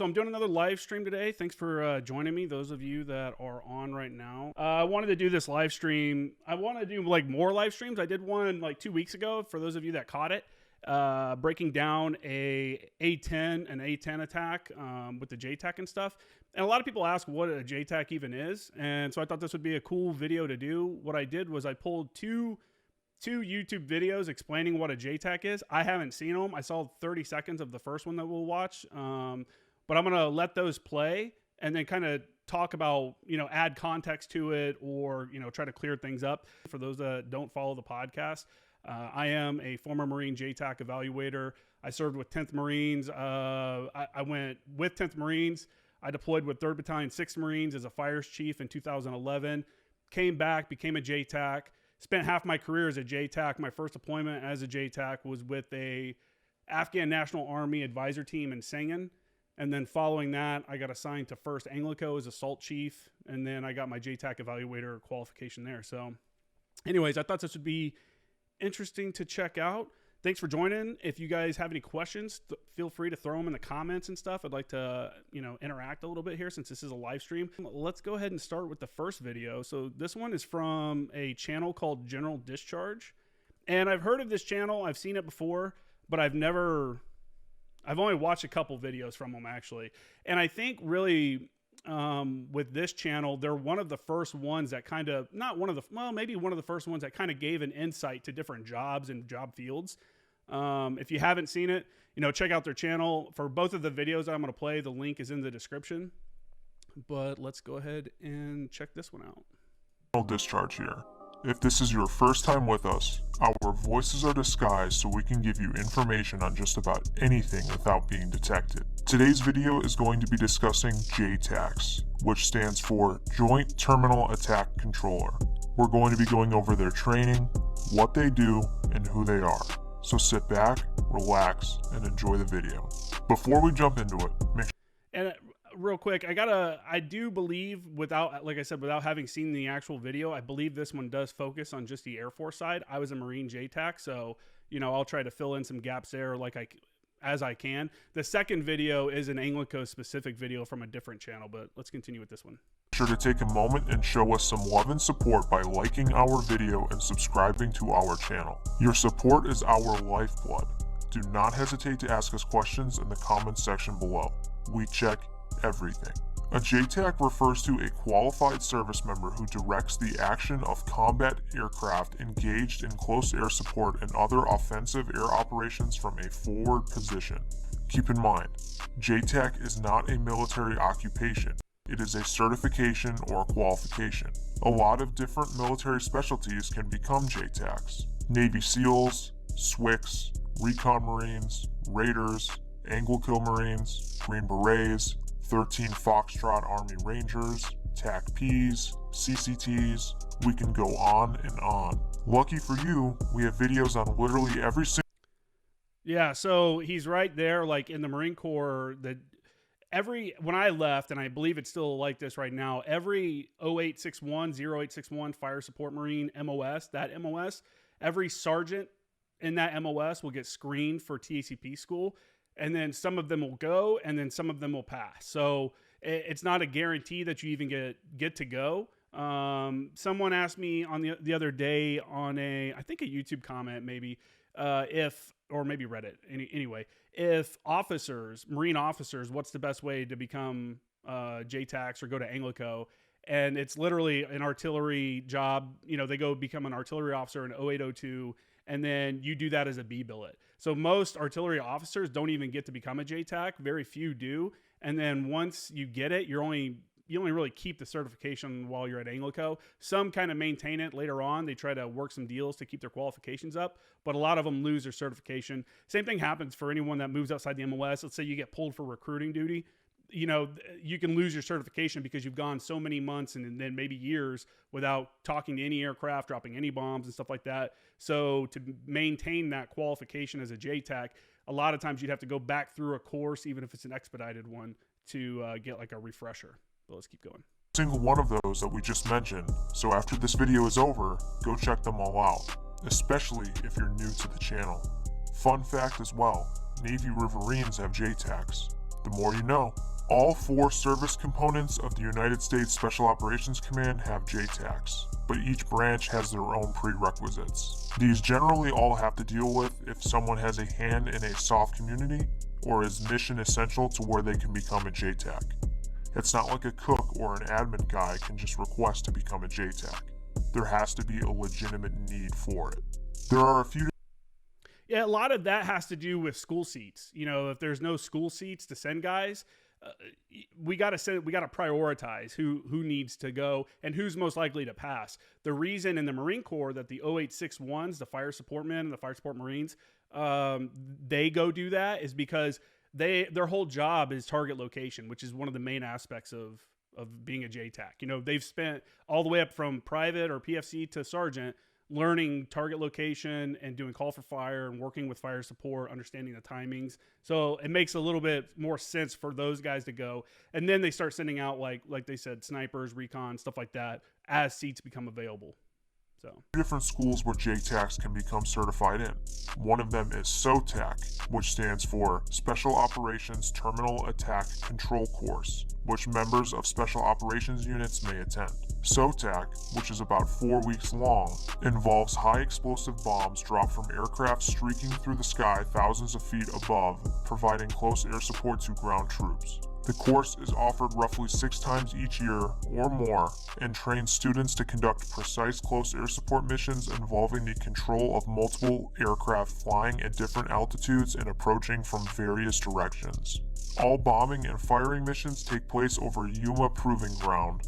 So I'm doing another live stream today. Thanks for joining me, those of you that are on right now. I wanted to do this live stream. I want to do like more live streams. I did one like 2 weeks ago for those of you that caught it, breaking down an A10 attack with the JTAC and stuff. And a lot of people ask what a JTAC even is. And so I thought this would be a cool video to do. What I did was I pulled two YouTube videos explaining what a JTAC is. I haven't seen them. I saw 30 seconds of the first one that we'll watch. But I'm going to let those play and then kind of talk about, add context to it or, try to clear things up. For those that don't follow the podcast, I am a former Marine JTAC Evaluator. I served with 10th Marines. I went with 10th Marines. I deployed with 3rd Battalion, 6th Marines as a fires chief in 2011. Came back, became a JTAC. Spent half my career as a JTAC. My first deployment as a JTAC was with a Afghan National Army advisor team in Sangin. And then following that, I got assigned to 1st Anglico as assault chief. And then I got my JTAC Evaluator qualification there. So anyways, I thought this would be interesting to check out. Thanks for joining. If you guys have any questions, feel free to throw them in the comments and stuff. I'd like to, interact a little bit here since this is a live stream. Let's go ahead and start with the first video. So this one is from a channel called General Discharge. And I've heard of this channel. I've seen it before, but I've only watched a couple videos from them actually. And I think really with this channel, they're one of the first ones that maybe one of the first ones that kind of gave an insight to different jobs and job fields. If you haven't seen it, check out their channel. For both of the videos I'm going to play, the link is in the description. But let's go ahead and check this one out. Discharge here. If this is your first time with us, our voices are disguised so we can give you information on just about anything without being detected. Today's video is going to be discussing JTACs, which stands for Joint Terminal Attack Controller. We're going to be going over their training, what they do, and who they are. So sit back, relax, and enjoy the video. Before we jump into it, make sure real quick, I do believe without having seen the actual video, I believe this one does focus on just the Air Force side. I was a Marine JTAC, so, I'll try to fill in some gaps there as I can. The second video is an Anglico specific video from a different channel, but let's continue with this one. Be sure to take a moment and show us some love and support by liking our video and subscribing to our channel. Your support is our lifeblood. Do not hesitate to ask us questions in the comments section below. We check everything. A JTAC refers to a qualified service member who directs the action of combat aircraft engaged in close air support and other offensive air operations from a forward position. Keep in mind, JTAC is not a military occupation. It is a certification or qualification. A lot of different military specialties can become JTACs. Navy SEALs, SWCS, Recon Marines, Raiders, Anglico Marines, Green Berets, 13 Foxtrot Army Rangers, TAC-Ps, CCTs, we can go on and on. Lucky for you, we have videos on literally every single... Yeah, so he's right there, like in the Marine Corps, when I left, and I believe it's still like this right now, every 0861 Fire Support Marine MOS, every sergeant in that MOS will get screened for TACP school. And then some of them will go, and then some of them will pass. So it's not a guarantee that you even get to go. Someone asked me on the other day on I think a YouTube comment maybe, or maybe Reddit. Anyway, if Marine officers, what's the best way to become JTACs or go to Anglico? And it's literally an artillery job. They go become an artillery officer in 0802. And then you do that as a B billet. So most artillery officers don't even get to become a JTAC. Very few do. And then once you get it, you only really keep the certification while you're at Anglico. Some kind of maintain it later on. They try to work some deals to keep their qualifications up, but a lot of them lose their certification. Same thing happens for anyone that moves outside the MOS. Let's say you get pulled for recruiting duty. You can lose your certification because you've gone so many months and then maybe years without talking to any aircraft, dropping any bombs and stuff like that. So to maintain that qualification as a JTAC, a lot of times you'd have to go back through a course, even if it's an expedited one, to get like a refresher. But let's keep going. Single one of those that we just mentioned. So after this video is over, go check them all out, especially if you're new to the channel. Fun fact as well, Navy Riverines have JTACs. The more you know. All 4 service components of the United States Special Operations Command have JTACs, but each branch has their own prerequisites. These generally all have to deal with if someone has a hand in a soft community or is mission essential to where they can become a JTAC. It's not like a cook or an admin guy can just request to become a JTAC. There has to be a legitimate need for it. There are a few. Yeah, a lot of that has to do with school seats. You know, if there's no school seats to send guys, we got to prioritize who needs to go and who's most likely to pass. The reason in the Marine Corps that the 0861s, the fire support men and the fire support Marines, they go do that is because their whole job is target location, which is one of the main aspects of being a JTAC. You know, they've spent all the way up from private or PFC to sergeant learning target location and doing call for fire and working with fire support, understanding the timings. So it makes a little bit more sense for those guys to go. And then they start sending out, like they said, snipers, recon, stuff like that as seats become available. So Different schools where JTACs can become certified in. One of them is SOTAC, which stands for Special Operations Terminal Attack Control Course, which members of Special Operations units may attend. SOTAC, which is about 4 weeks long, involves high explosive bombs dropped from aircraft streaking through the sky thousands of feet above, providing close air support to ground troops. The course is offered roughly 6 times each year or more and trains students to conduct precise close air support missions involving the control of multiple aircraft flying at different altitudes and approaching from various directions. All bombing and firing missions take place over Yuma Proving Ground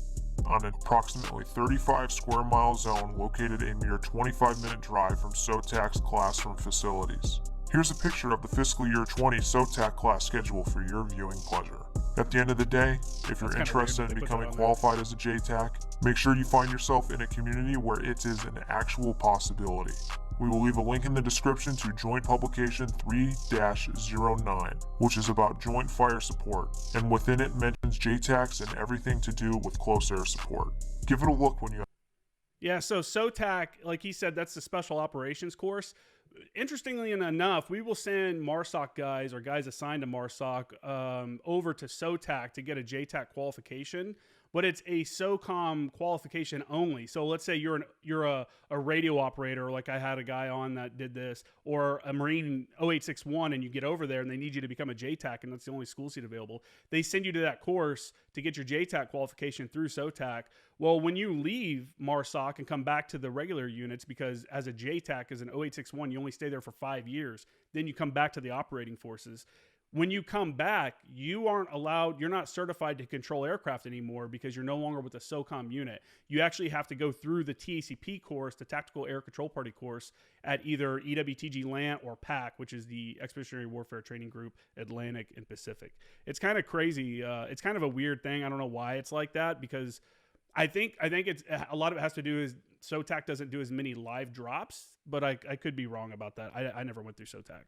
on an approximately 35 square mile zone located a mere 25-minute drive from SOTAC's classroom facilities. Here's a picture of the fiscal year 20 SOTAC class schedule for your viewing pleasure. At the end of the day, if you're interested in becoming qualified as a JTAC, make sure you find yourself in a community where it is an actual possibility. We will leave a link in the description to Joint Publication 3-09, which is about joint fire support, and within it mentions JTACs and everything to do with close air support. Give it a look when you. yeah, so SOTAC, like he said, that's the Special Operations course. Interestingly enough, we will send MARSOC guys or guys assigned to MARSOC over to SOTAC to get a JTAC qualification, but it's a SOCOM qualification only. So let's say you're a radio operator, like I had a guy on that did this, or a Marine 0861, and you get over there and they need you to become a JTAC, and that's the only school seat available. They send you to that course to get your JTAC qualification through SOTAC. Well, when you leave MARSOC and come back to the regular units, because as a JTAC, as an 0861, you only stay there for 5 years, then you come back to the operating forces. When you come back, you aren't allowed, you're not certified to control aircraft anymore because you're no longer with the SOCOM unit. You actually have to go through the TACP course, the Tactical Air Control Party course, at either EWTG LANT or PAC, which is the Expeditionary Warfare Training Group, Atlantic and Pacific. It's kind of crazy. It's kind of a weird thing. I don't know why it's like that, because I think it's a lot of it has to do is SOTAC doesn't do as many live drops, but I could be wrong about that. I never went through SOTAC.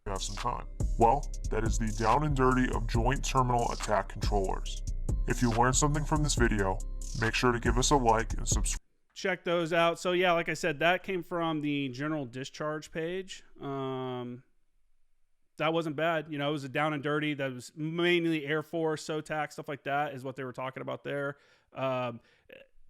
Have some time. Well, that is the down and dirty of Joint Terminal Attack Controllers. If you learned something from this video, make sure to give us a like and subscribe. Check those out. So yeah, like I said, that came from the general discharge page. That wasn't bad. You know, it was a down and dirty. That was mainly Air Force, SOTAC, stuff like that is what they were talking about there.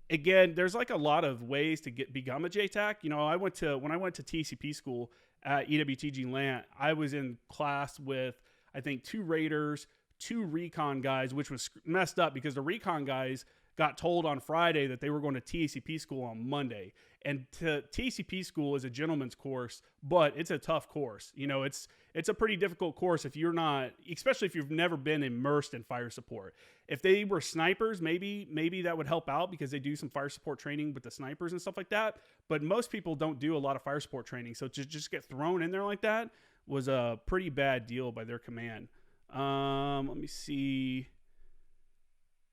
Again, there's like a lot of ways to become a JTAC. You know, when I went to TCP school at EWTG LANT, I was in class with, I think, 2 Raiders, 2 recon guys, which was messed up because the recon guys got told on Friday that they were going to TCP school on Monday. And TCP school is a gentleman's course, but it's a tough course. You know, it's a pretty difficult course if you're not, especially if you've never been immersed in fire support. If they were snipers, maybe that would help out because they do some fire support training with the snipers and stuff like that. But most people don't do a lot of fire support training. So to just get thrown in there like that was a pretty bad deal by their command. Let me see.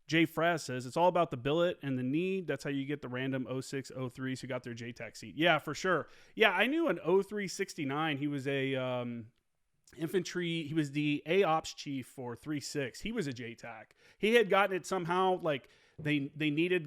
Jay Fraz says, it's all about the billet and the need. That's how you get the random 06, 03s who got their JTAC seat. Yeah, for sure. Yeah, I knew an 0369. He was a infantry. He was the A Ops chief for 36. He was a JTAC. He had gotten it somehow, like they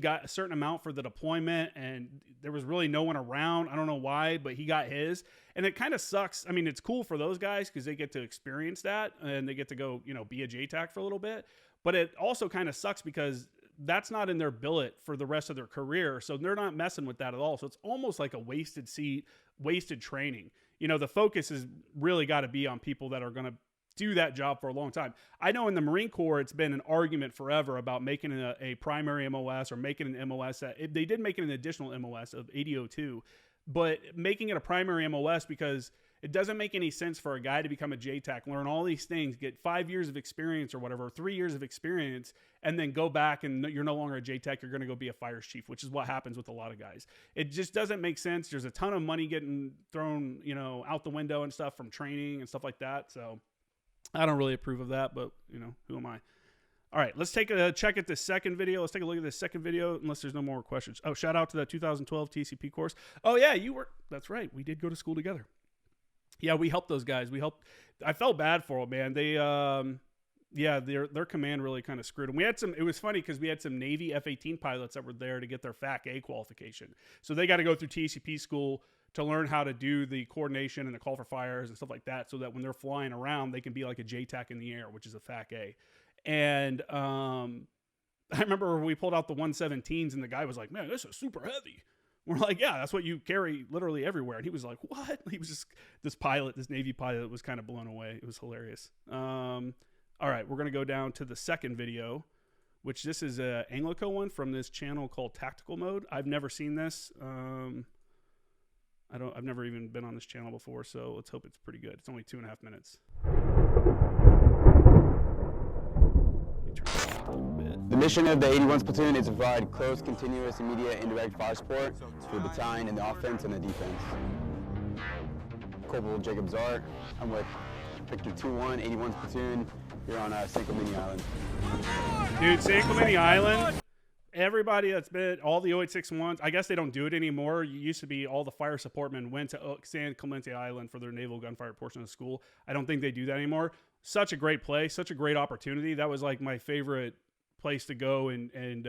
got a certain amount for the deployment, and there was really no one around. I don't know why, but he got his, and it kind of sucks. I mean, it's cool for those guys because they get to experience that and they get to go, be a JTAC for a little bit. But it also kind of sucks because that's not in their billet for the rest of their career. So they're not messing with that at all. So it's almost like a wasted seat, wasted training. The focus has really got to be on people that are going to do that job for a long time. I know in the Marine Corps, it's been an argument forever about making a primary MOS or making an MOS. They did make it an additional MOS of AD02, but making it a primary MOS because it doesn't make any sense for a guy to become a JTAC, learn all these things, get 5 years of experience or whatever, 3 years of experience, and then go back and you're no longer a JTAC, you're going to go be a fire chief, which is what happens with a lot of guys. It just doesn't make sense. There's a ton of money getting thrown, out the window and stuff from training and stuff like that. So I don't really approve of that, but who am I? All right, let's take a check at this second video. Let's take a look at this second video, unless there's no more questions. Oh, shout out to that 2012 TCP course. Oh yeah, that's right. We did go to school together. Yeah, we helped those guys. I felt bad for them, man. They, their command really kind of screwed them. It was funny because we had some Navy F-18 pilots that were there to get their FAC-A qualification. So they got to go through TCP school to learn how to do the coordination and the call for fires and stuff like that, so that when they're flying around, they can be like a JTAC in the air, which is a FAC-A. And I remember we pulled out the 117s and the guy was like, "Man, this is super heavy." We're like, "Yeah, that's what you carry literally everywhere." And he was like, "What?" He was just, this Navy pilot was kind of blown away. It was hilarious. All right, we're going to go down to the second video, which this is a Anglico one from this channel called Tactical Mode. I've never seen this. I've never even been on this channel before, so let's hope it's pretty good. It's only 2.5 minutes. The mission of the 81st platoon is to provide close, continuous, immediate, indirect fire support to the battalion in the offense and the defense. Corporal Jacob Zart. I'm with Victor 2-1, 81st platoon. Here on San Clemente Island. Dude, San Clemente Island. Everybody that's been, all the 086-1s, I guess they don't do it anymore. You used to be all the fire support men went to San Clemente Island for their naval gunfire portion of school. I don't think they do that anymore. Such a great place, such a great opportunity. That was like my favorite place to go and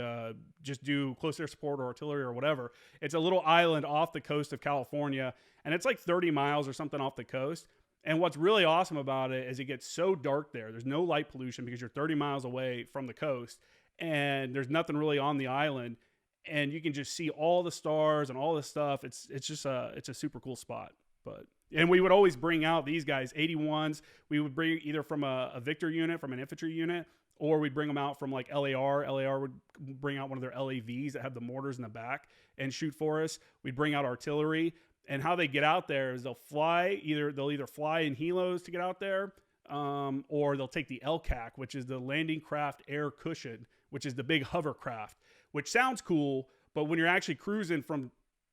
just do close air support or artillery or whatever. It's a little island off the coast of California, and it's like 30 miles or something off the coast. And what's really awesome about it is it gets so dark there. There's no light pollution because you're 30 miles away from the coast, and there's nothing really on the island, and you can just see all the stars and all this stuff. It's a super cool spot. And we would always bring out these guys, 81s. We would bring either from a Victor unit, from an infantry unit, or we'd bring them out from like LAR. LAR would bring out one of their LAVs that have the mortars in the back and shoot for us. We'd bring out artillery. And how they get out there is they'll either fly in helos to get out there, or they'll take the LCAC, which is the Landing Craft Air Cushion, which is the big hovercraft, which sounds cool, but when you're actually cruising from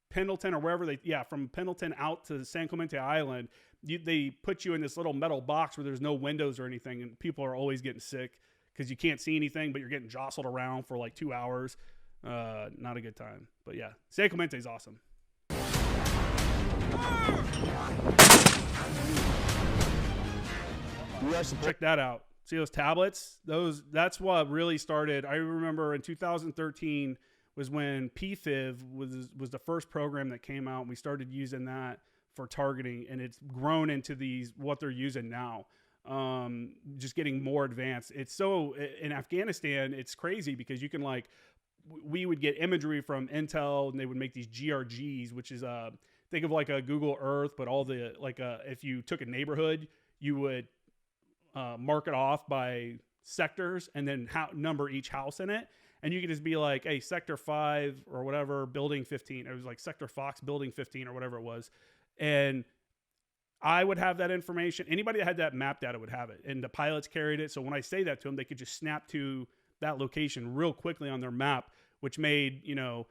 Pendleton or wherever from Pendleton out to San Clemente Island, they put you in this little metal box where there's no windows or anything, and people are always getting sick because you can't see anything, but you're getting jostled around for like 2 hours. Not a good time. But yeah, San Clemente is awesome. Check that out. See those tablets? That's what really started. I remember in 2013 was when PFIV was the first program that came out, and we started using that for targeting, and it's grown into what they're using now. Just getting more advanced. It's so in Afghanistan, it's crazy because you can we would get imagery from Intel, and they would make these GRGs, which is think of like a Google Earth, but all the if you took a neighborhood, you would mark it off by sectors and then number each house in it, and you could just be like, hey, sector 5 or whatever, building 15. It was like sector Fox, building 15 or whatever it was, and I would have that information. Anybody that had that map data would have it, and the pilots carried it. So when I say that to them, they could just snap to that location real quickly on their map, which made it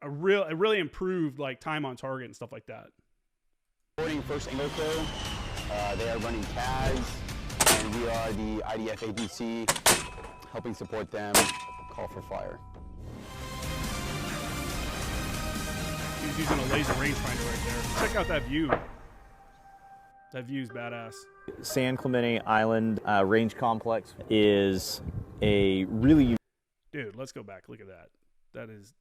really improved like time on target and stuff like that. Supporting First Anglico, they are running tags, and we are the IDF agency helping support them call for fire. He's using a laser rangefinder right there. Check out that view. That view's badass. San Clemente Island Range Complex is a really Dude, let's go back. Look at that. That is,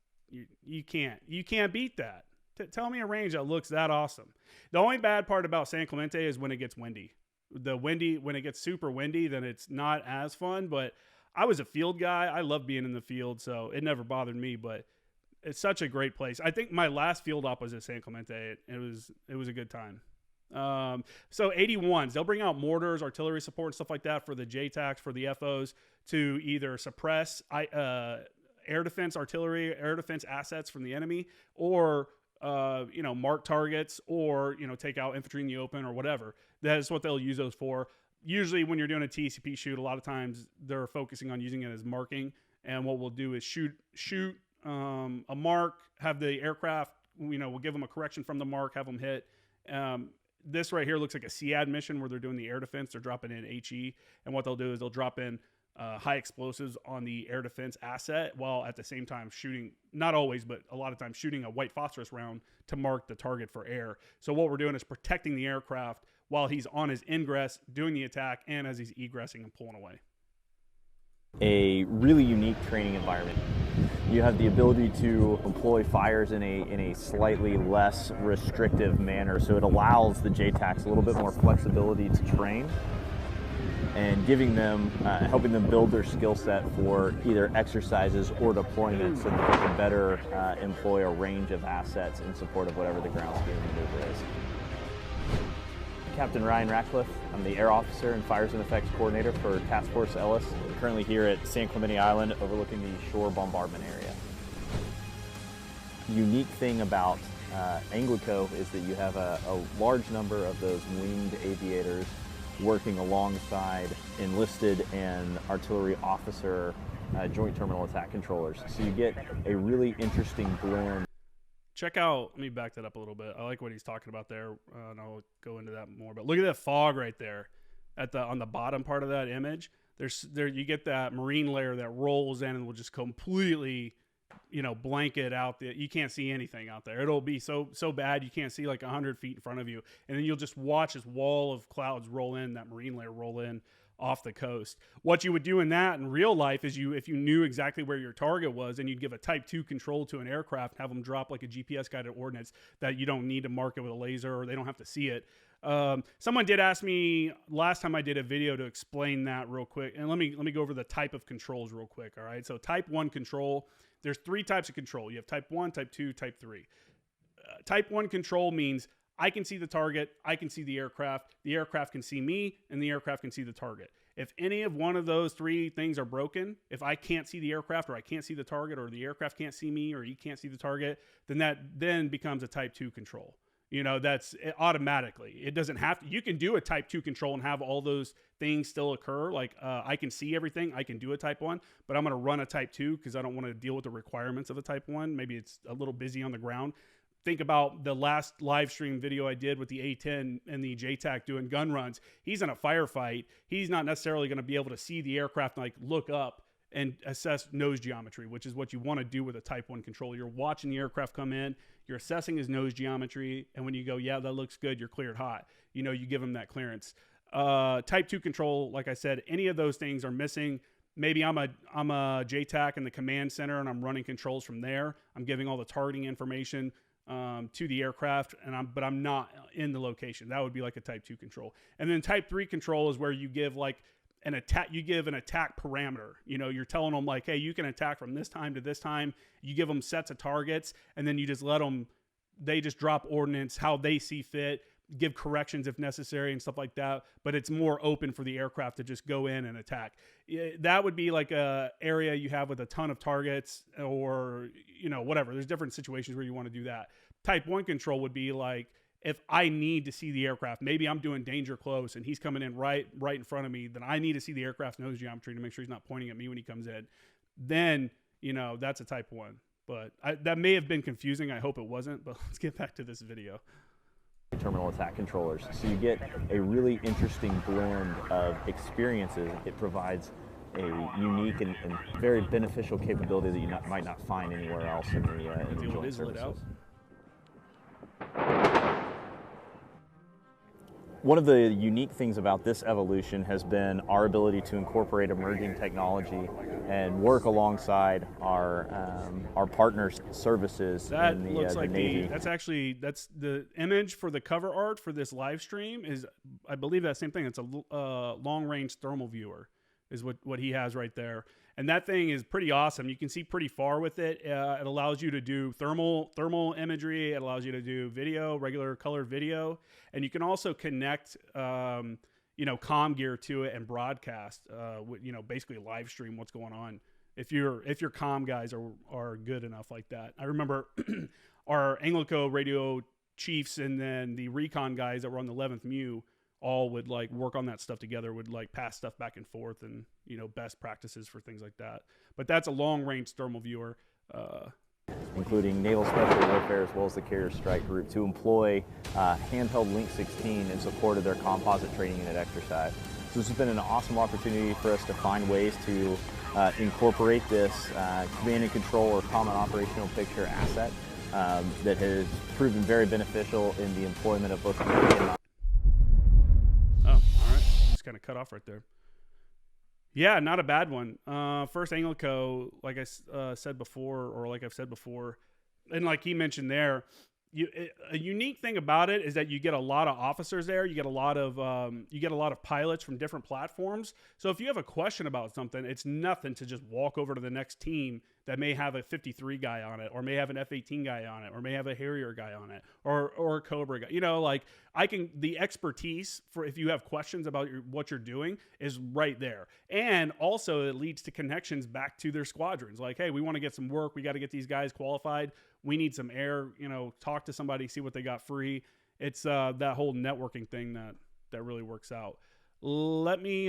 you can't beat that. Tell me a range that looks that awesome. The only bad part about San Clemente is when it gets windy. When it gets super windy, then it's not as fun. But I was a field guy. I love being in the field, so it never bothered me. But it's such a great place. I think my last field op was at San Clemente. It was a good time. So 81s, they'll bring out mortars, artillery support, and stuff like that for the JTACs, for the FOs, to either suppress air defense artillery, air defense assets from the enemy, or mark targets, or take out infantry in the open or whatever. That is what they'll use those for. Usually when you're doing a TCP shoot, a lot of times they're focusing on using it as marking. And what we'll do is shoot a mark, have the aircraft, we'll give them a correction from the mark, have them hit. This right here looks like a SEAD mission where they're doing the air defense. They're dropping in HE. And what they'll do is they'll drop in high explosives on the air defense asset, while at the same time shooting, not always, but a lot of times shooting a white phosphorus round to mark the target for air. So what we're doing is protecting the aircraft while he's on his ingress, doing the attack, and as he's egressing and pulling away. A really unique training environment. You have the ability to employ fires in a slightly less restrictive manner, so it allows the JTACs a little bit more flexibility to train, and giving them, helping them build their skill set for either exercises or deployments, so that they can better employ a range of assets in support of whatever the ground scheme maneuver is. Captain Ryan Ratcliffe. I'm the Air Officer and Fires and Effects Coordinator for Task Force Ellis. I'm currently here at San Clemente Island overlooking the shore bombardment area. The unique thing about Anglico is that you have a large number of those winged aviators working alongside enlisted and artillery officer joint terminal attack controllers. So you get a really interesting blend. Check out, let me back that up a little bit. I like what he's talking about there, and I'll go into that more. But look at that fog right there on the bottom part of that image. You get that marine layer that rolls in and will just completely, blanket out. You can't see anything out there. It'll be so bad you can't see like 100 feet in front of you. And then you'll just watch this wall of clouds roll in, that marine layer roll in off the coast. What you would do in that in real life is if you knew exactly where your target was, and you'd give a type 2 control to an aircraft, have them drop like a GPS guided ordnance that you don't need to mark it with a laser, or they don't have to see it. Someone did ask me last time I did a video to explain that real quick. And let me go over the type of controls real quick. All right. So type 1 control, there's 3 types of control. You have type 1, type 2, type 3. Type 1 control means I can see the target, I can see the aircraft can see me, and the aircraft can see the target. If any of one of those 3 things are broken, if I can't see the aircraft, or I can't see the target, or the aircraft can't see me, or you can't see the target, then that becomes a type 2 control. That's automatically. It doesn't have to. You can do a type 2 control and have all those things still occur. Like I can see everything. I can do a type 1, but I'm going to run a type 2 because I don't want to deal with the requirements of a type 1. Maybe it's a little busy on the ground. Think about the last live stream video I did with the A-10 and the JTAC doing gun runs. He's in a firefight. He's not necessarily going to be able to see the aircraft and like look up and assess nose geometry, which is what you want to do with a type 1 control. You're watching the aircraft come in, you're assessing his nose geometry, and when you go, yeah, that looks good, you're cleared hot. You give him that clearance. Type 2 control, like I said, any of those things are missing. Maybe I'm a JTAC in the command center and I'm running controls from there. I'm giving all the targeting information to the aircraft, but I'm not in the location. That would be like a type 2 control. And then type 3 control is where you give like an attack parameter. You're telling them like, hey, you can attack from this time to this time. You give them sets of targets, and then you just let them, they just drop ordnance how they see fit, give corrections if necessary and stuff like that. But it's more open for the aircraft to just go in and attack. That would be like a area you have with a ton of targets, or, whatever. There's different situations where you want to do that. Type 1 control would be like, if I need to see the aircraft, maybe I'm doing danger close and he's coming in right in front of me, then I need to see the aircraft's nose geometry to make sure he's not pointing at me when he comes in. Then, that's a type 1. But that may have been confusing. I hope it wasn't, but let's get back to this video. Terminal attack controllers. So you get a really interesting blend of experiences. It provides a unique and very beneficial capability that you might not find anywhere else in the joint services. One of the unique things about this evolution has been our ability to incorporate emerging technology and work alongside our partners' services That in the, looks the like Navy. that's the image for the cover art for this live stream is, I believe, that same thing. It's a long range thermal viewer is what he has right there. And that thing is pretty awesome. You can see pretty far with it. It allows you to do thermal imagery. It allows you to do video, regular color video. And you can also connect, comm gear to it and broadcast, basically live stream what's going on. If your comm guys are good enough like that. I remember our Anglico radio chiefs and then the recon guys that were on the 11th MEU all would like work on that stuff together, would like pass stuff back and forth and, best practices for things like that. But that's a long range thermal viewer. Including Naval Special Warfare as well as the Carrier Strike Group to employ handheld Link 16 in support of their composite training unit exercise. So this has been an awesome opportunity for us to find ways to incorporate this command and control or common operational picture asset that has proven very beneficial in the employment of both Navy and all right. Just kind of cut off right there. Yeah, not a bad one. First Anglico, like I said before, or like I've said before, and like he mentioned there, a unique thing about it is that you get a lot of officers there. You get a lot of pilots from different platforms. So if you have a question about something, it's nothing to just walk over to the next team that may have a 53 guy on it, or may have an F-18 guy on it, or may have a Harrier guy on it, or a Cobra guy. The expertise for if you have questions about what you're doing is right there. And also it leads to connections back to their squadrons. Like, hey, we want to get some work. We got to get these guys qualified. We need some air, talk to somebody, see what they got free. It's that whole networking thing that really works out. Let me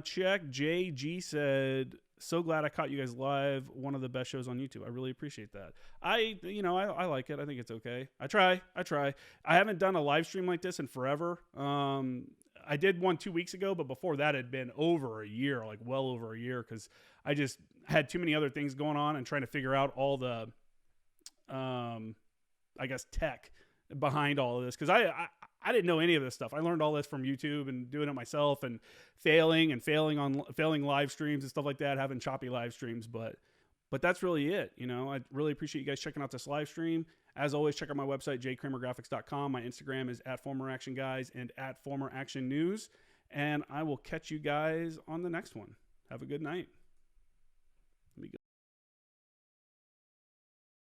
check. JG said, so glad I caught you guys live. One of the best shows on YouTube. I really appreciate that. I like it. I think it's okay. I try. I haven't done a live stream like this in forever. I did one 2 weeks ago, but before that had been over a year, like well over a year, because I just had too many other things going on and trying to figure out all the tech behind all of this, because I didn't know any of this stuff. I learned all this from YouTube and doing it myself and failing live streams and stuff like that, having choppy live streams. But that's really it. I really appreciate you guys checking out this live stream. As always, check out my website, jcramergraphics.com. My Instagram is @formeractionguys and @formeractionnews. And I will catch you guys on the next one. Have a good night.